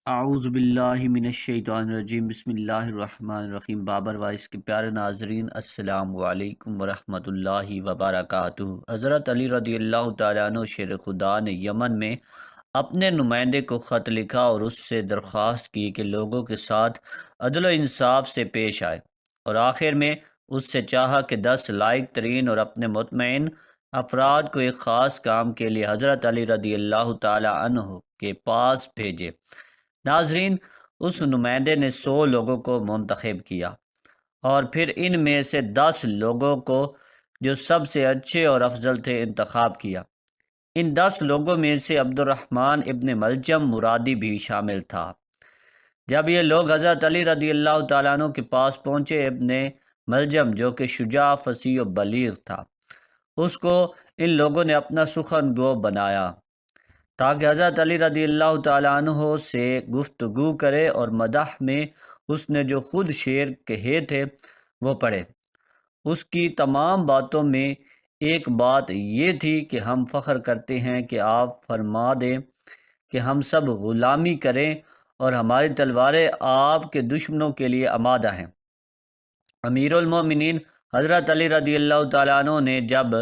اعوذ باللہ من الشیطان الرجیم، بسم اللہ الرحمن الرحیم۔ بابر وائس کے پیارے ناظرین، السلام علیکم ورحمۃ اللہ وبرکاتہ۔ حضرت علی رضی اللہ تعالیٰ عنہ شیر خدا نے یمن میں اپنے نمائندے کو خط لکھا اور اس سے درخواست کی کہ لوگوں کے ساتھ عدل و انصاف سے پیش آئے، اور آخر میں اس سے چاہا کہ 10 لائق ترین اور اپنے مطمئن افراد کو ایک خاص کام کے لیے حضرت علی رضی اللہ تعالیٰ عنہ کے پاس بھیجے۔ ناظرین، اس نمائندے نے 100 لوگوں کو منتخب کیا اور پھر ان میں سے 10 لوگوں کو جو سب سے اچھے اور افضل تھے انتخاب کیا۔ ان 10 لوگوں میں سے عبد الرحمن ابن ملجم مرادی بھی شامل تھا۔ جب یہ لوگ حضرت علی رضی اللہ تعالیٰ عنہ کے پاس پہنچے، ابن ملجم جو کہ شجاع، فصیح و بلیغ تھا، اس کو ان لوگوں نے اپنا سخن گو بنایا تاکہ حضرت علی رضی اللہ تعالیٰ عنہ سے گفتگو کرے اور مدح میں اس نے جو خود شعر کہے تھے وہ پڑھے۔ اس کی تمام باتوں میں ایک بات یہ تھی کہ ہم فخر کرتے ہیں کہ آپ فرما دیں کہ ہم سب غلامی کریں اور ہماری تلواریں آپ کے دشمنوں کے لیے آمادہ ہیں۔ امیر المومنین حضرت علی رضی اللہ تعالیٰ عنہ نے جب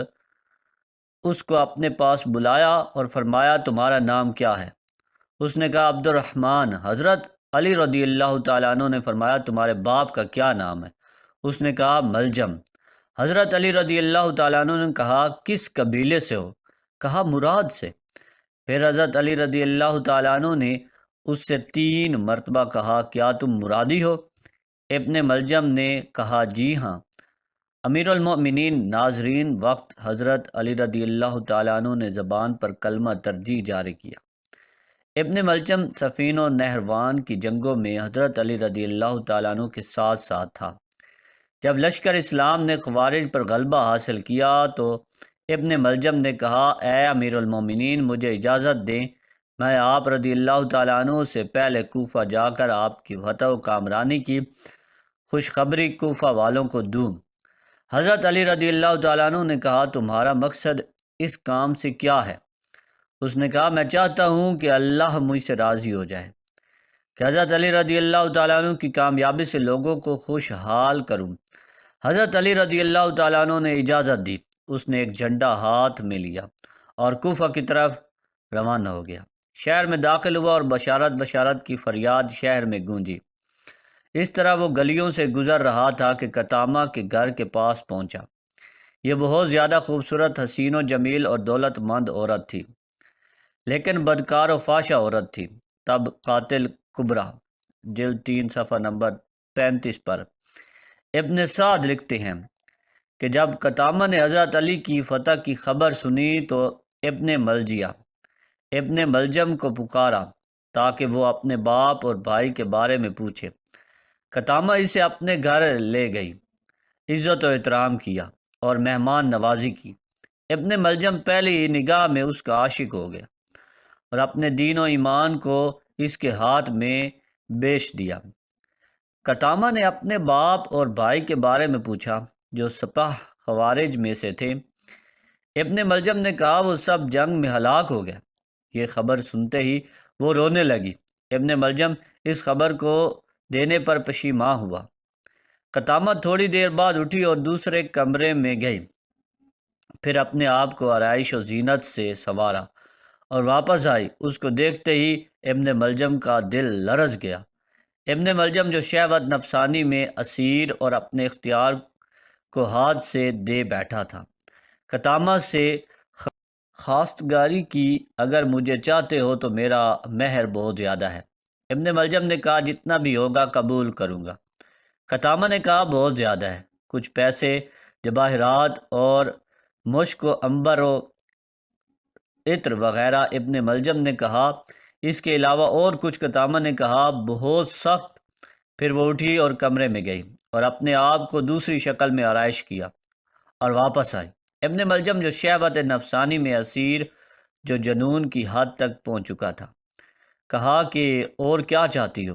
اس کو اپنے پاس بلایا اور فرمایا تمہارا نام کیا ہے؟ اس نے کہا عبد الرحمن۔ حضرت علی رضی اللہ تعالیٰ عنہ نے فرمایا تمہارے باپ کا کیا نام ہے؟ اس نے کہا ملجم۔ حضرت علی رضی اللہ تعالیٰ عنہ نے کہا کس قبیلے سے ہو؟ کہا مراد سے۔ پھر حضرت علی رضی اللہ تعالیٰ عنہ نے اس سے 3 مرتبہ کہا کیا تم مرادی ہو؟ ابن ملجم نے کہا جی ہاں۔ امیر المؤمنین ناظرین، وقت حضرت علی رضی اللہ تعالیٰ عنہ نے زبان پر کلمہ ترجیح جاری کیا۔ ابن ملجم صفین و نہروان کی جنگوں میں حضرت علی رضی اللہ تعالیٰ عنہ کے ساتھ ساتھ تھا۔ جب لشکر اسلام نے خوارج پر غلبہ حاصل کیا تو ابن ملجم نے کہا اے امیر المومنین، مجھے اجازت دیں میں آپ رضی اللہ تعالیٰ عنہ سے پہلے کوفہ جا کر آپ کی فتح و کامرانی کی خوشخبری کوفہ والوں کو دوں۔ حضرت علی رضی اللہ تعالیٰ عنہ نے کہا تمہارا مقصد اس کام سے کیا ہے؟ اس نے کہا میں چاہتا ہوں کہ اللہ مجھ سے راضی ہو جائے کہ حضرت علی رضی اللہ تعالیٰ عنہ کی کامیابی سے لوگوں کو خوشحال کروں۔ حضرت علی رضی اللہ تعالیٰ عنہ نے اجازت دی۔ اس نے ایک جھنڈا ہاتھ میں لیا اور کوفہ کی طرف روانہ ہو گیا۔ شہر میں داخل ہوا اور بشارت بشارت کی فریاد شہر میں گونجی۔ اس طرح وہ گلیوں سے گزر رہا تھا کہ قطامہ کے گھر کے پاس پہنچا۔ یہ بہت زیادہ خوبصورت، حسین و جمیل اور دولت مند عورت تھی، لیکن بدکار و فحشہ عورت تھی۔ تب قاتل کبریٰ جلد 3 صفحہ نمبر 35 پر ابن سعد لکھتے ہیں کہ جب قطامہ نے حضرت علی کی فتح کی خبر سنی تو ابن ملجم کو پکارا تاکہ وہ اپنے باپ اور بھائی کے بارے میں پوچھے۔ قطامہ اسے اپنے گھر لے گئی، عزت و احترام کیا اور مہمان نوازی کی۔ ابن ملجم پہلی ہی نگاہ میں اس کا عاشق ہو گیا اور اپنے دین و ایمان کو اس کے ہاتھ میں بیچ دیا۔ قطامہ نے اپنے باپ اور بھائی کے بارے میں پوچھا جو سپاہ خوارج میں سے تھے۔ ابن ملجم نے کہا وہ سب جنگ میں ہلاک ہو گیا۔ یہ خبر سنتے ہی وہ رونے لگی۔ ابن ملجم اس خبر کو دینے پر پشیماں ہوا۔ قطامہ تھوڑی دیر بعد اٹھی اور دوسرے کمرے میں گئی، پھر اپنے آپ کو آرائش و زینت سے سنوارا اور واپس آئی۔ اس کو دیکھتے ہی ابن ملجم کا دل لرز گیا۔ ابن ملجم جو شہوت نفسانی میں اسیر اور اپنے اختیار کو ہاتھ سے دے بیٹھا تھا، قطامہ سے خواستگاری کی اگر مجھے چاہتے ہو تو میرا مہر بہت زیادہ ہے۔ ابن ملجم نے کہا جتنا بھی ہوگا قبول کروں گا۔ قطامہ نے کہا بہت زیادہ ہے، کچھ پیسے، جواہرات اور مشک و عنبر و عطر وغیرہ۔ ابن ملجم نے کہا اس کے علاوہ اور کچھ؟ قطامہ نے کہا بہت سخت۔ پھر وہ اٹھی اور کمرے میں گئی اور اپنے آپ کو دوسری شکل میں آرائش کیا اور واپس آئی۔ ابن ملجم جو شہوت نفسانی میں اسیر، جو جنون کی حد تک پہنچ چکا تھا، کہا کہ اور کیا چاہتی ہو؟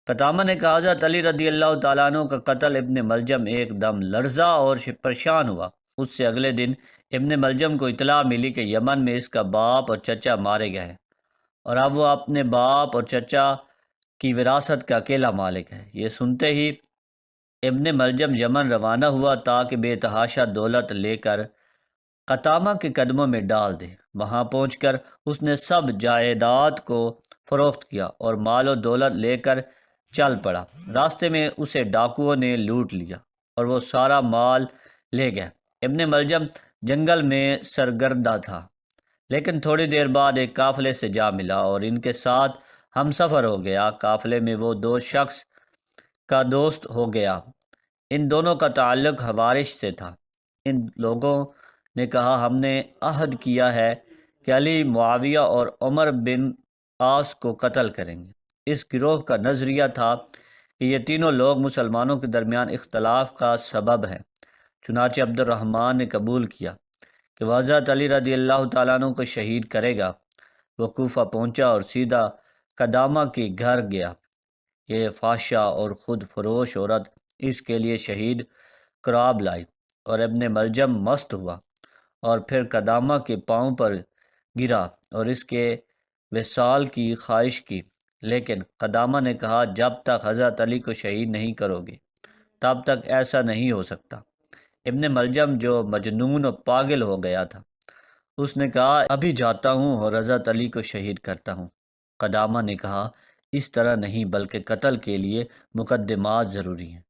قطامہ نے کہا حضرت علی رضی اللہ تعالیٰ عنہ کا قتل۔ ابن ملجم ایک دم لرزا اور پریشان ہوا۔ اس سے اگلے دن ابن ملجم کو اطلاع ملی کہ یمن میں اس کا باپ اور چچا مارے گئے ہیں اور اب وہ اپنے باپ اور چچا کی وراثت کا اکیلا مالک ہے۔ یہ سنتے ہی ابن ملجم یمن روانہ ہوا تاکہ بے تحاشا دولت لے کر قطامہ کے قدموں میں ڈال دے۔ وہاں پہنچ کر اس نے سب جائیداد کو فروخت کیا اور مال و دولت لے کر چل پڑا۔ راستے میں اسے ڈاکوؤں نے لوٹ لیا اور وہ سارا مال لے گئے۔ ابن ملجم جنگل میں سرگردہ تھا، لیکن تھوڑی دیر بعد ایک قافلے سے جا ملا اور ان کے ساتھ ہم سفر ہو گیا۔ قافلے میں وہ دو شخص کا دوست ہو گیا۔ ان دونوں کا تعلق حوارث سے تھا۔ ان لوگوں نے کہا، ہم نے عہد کیا ہے کہ علی، معاویہ اور عمر بن عاص کو قتل کریں گے۔ اس گروہ کا نظریہ تھا کہ یہ تینوں لوگ مسلمانوں کے درمیان اختلاف کا سبب ہیں۔ چنانچہ عبد الرحمن نے قبول کیا کہ وہ حضرت علی رضی اللہ تعالیٰ عنہ کو شہید کرے گا۔ وہ کوفہ پہنچا اور سیدھا قدامہ کے گھر گیا۔ یہ فحشہ اور خود فروش عورت اس کے لیے شہید قراب لائی اور ابن ملجم مست ہوا اور پھر قدامہ کے پاؤں پر گرا اور اس کے وصال کی خواہش کی، لیکن قدامہ نے کہا، جب تک حضرت علی کو شہید نہیں کرو گے تب تک ایسا نہیں ہو سکتا۔ ابن ملجم جو مجنون و پاگل ہو گیا تھا، اس نے کہا، ابھی جاتا ہوں اور حضرت علی کو شہید کرتا ہوں۔ قدامہ نے کہا، اس طرح نہیں، بلکہ قتل کے لیے مقدمات ضروری ہیں۔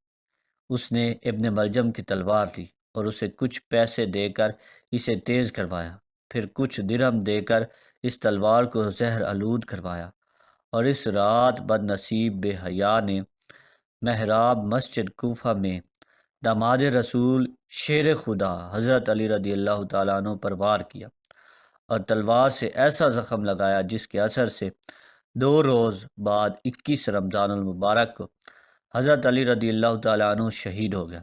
اس نے ابن ملجم کی تلوار لی اور اسے کچھ پیسے دے کر اسے تیز کروایا، پھر کچھ درہم دے کر اس تلوار کو زہر آلود کروایا، اور اس رات بد نصیب بے حیا نے محراب مسجد کوفہ میں داماد رسول شیر خدا حضرت علی رضی اللہ تعالیٰ عنہ پر وار کیا اور تلوار سے ایسا زخم لگایا جس کے اثر سے 2 روز بعد 21 رمضان المبارک کو حضرت علی رضی اللہ تعالیٰ عنہ شہید ہو گیا۔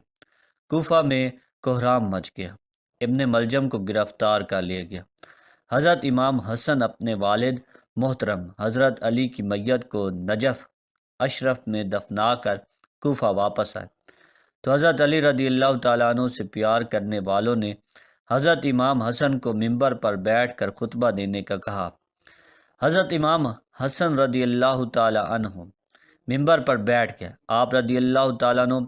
کوفہ میں کوہرام مچ گیا۔ ابن ملجم کو گرفتار کر لیا گیا۔ حضرت امام حسن اپنے والد محترم حضرت علی کی میت کو نجف اشرف میں دفنا کر کوفہ واپس آئے تو حضرت علی رضی اللہ تعالیٰ عنہ سے پیار کرنے والوں نے حضرت امام حسن کو ممبر پر بیٹھ کر خطبہ دینے کا کہا۔ حضرت امام حسن رضی اللہ تعالیٰ عنہ ممبر پر بیٹھ گئے۔ آپ رضی اللہ تعالیٰ عنہ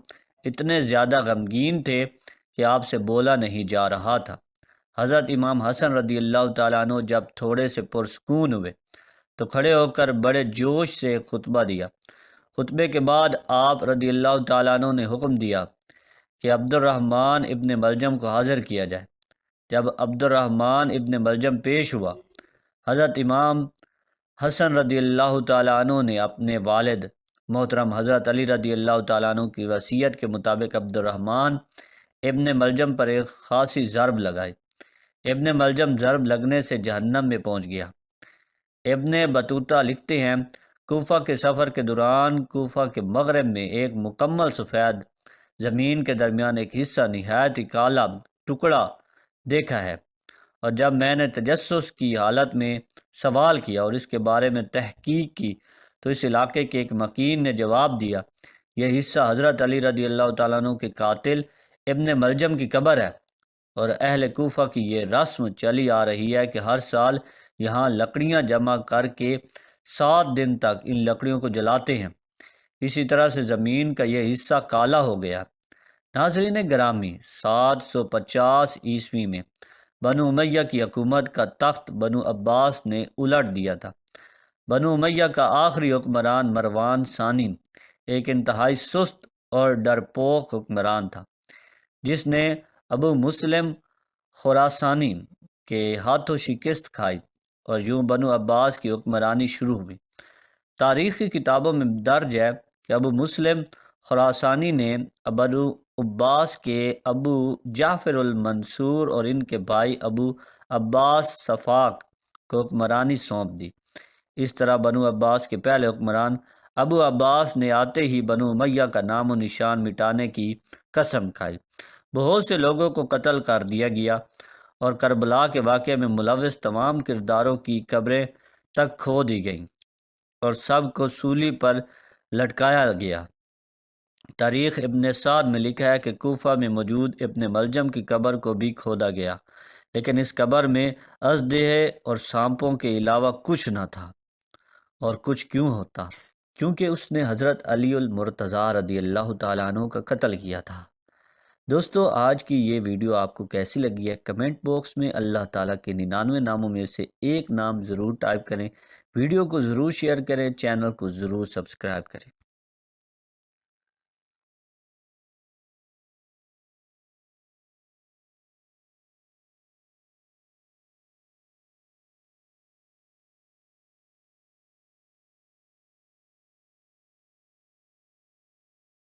اتنے زیادہ غمگین تھے کہ آپ سے بولا نہیں جا رہا تھا۔ حضرت امام حسن رضی اللہ تعالیٰ عنہ جب تھوڑے سے پرسکون ہوئے تو کھڑے ہو کر بڑے جوش سے خطبہ دیا۔ خطبے کے بعد آپ رضی اللہ تعالیٰ عنہ نے حکم دیا کہ عبد الرحمن ابن ملجم کو حاضر کیا جائے۔ جب عبد الرحمن ابن ملجم پیش ہوا، حضرت امام حسن رضی اللہ تعالیٰ عنہ نے اپنے والد محترم حضرت علی رضی اللہ تعالیٰ عنہ کی وصیت کے مطابق عبد الرحمن ابن ملجم پر ایک خاصی ضرب لگائی۔ ابن ملجم ضرب لگنے سے جہنم میں پہنچ گیا۔ ابن بطوطہ لکھتے ہیں، کوفہ کے سفر کے دوران کوفہ کے مغرب میں ایک مکمل سفید زمین کے درمیان ایک حصہ نہایت ہی کالا ٹکڑا دیکھا ہے، اور جب میں نے تجسس کی حالت میں سوال کیا اور اس کے بارے میں تحقیق کی تو اس علاقے کے ایک مکین نے جواب دیا، یہ حصہ حضرت علی رضی اللہ تعالیٰ عنہ کے قاتل ابن ملجم کی قبر ہے، اور اہل کوفہ کی یہ رسم چلی آ رہی ہے کہ ہر سال یہاں لکڑیاں جمع کر کے 7 دن تک ان لکڑیوں کو جلاتے ہیں۔ اسی طرح سے زمین کا یہ حصہ کالا ہو گیا۔ ناظرین گرامی، 750 عیسوی میں بنو امیہ کی حکومت کا تخت بنو عباس نے الٹ دیا تھا۔ بنو امیہ کا آخری حکمران مروان ثانی ایک انتہائی سست اور ڈرپوک حکمران تھا، جس نے ابو مسلم خراسانی کے ہاتھوں شکست کھائی، اور یوں بنو عباس کی حکمرانی شروع ہوئی۔ تاریخی کتابوں میں درج ہے کہ ابو مسلم خراسانی نے بنو عباس کے ابو جعفر المنصور اور ان کے بھائی ابو عباس صفاق کو حکمرانی سونپ دی۔ اس طرح بنو عباس کے پہلے حکمران ابو عباس نے آتے ہی بنو امیہ کا نام و نشان مٹانے کی قسم کھائی۔ بہت سے لوگوں کو قتل کر دیا گیا اور کربلا کے واقعے میں ملوث تمام کرداروں کی قبریں تک کھو دی گئیں اور سب کو سولی پر لٹکایا گیا۔ تاریخ ابن سعد میں لکھا ہے کہ کوفہ میں موجود ابن ملجم کی قبر کو بھی کھودا گیا، لیکن اس قبر میں اژدہے اور سانپوں کے علاوہ کچھ نہ تھا۔ اور کچھ کیوں ہوتا؟ کیونکہ اس نے حضرت علی المرتضیٰ رضی اللہ تعالیٰ عنہ کا قتل کیا تھا۔ دوستو، آج کی یہ ویڈیو آپ کو کیسی لگی ہے؟ کمنٹ باکس میں اللہ تعالیٰ کے 99 ناموں میں سے ایک نام ضرور ٹائپ کریں، ویڈیو کو ضرور شیئر کریں، چینل کو ضرور سبسکرائب کریں۔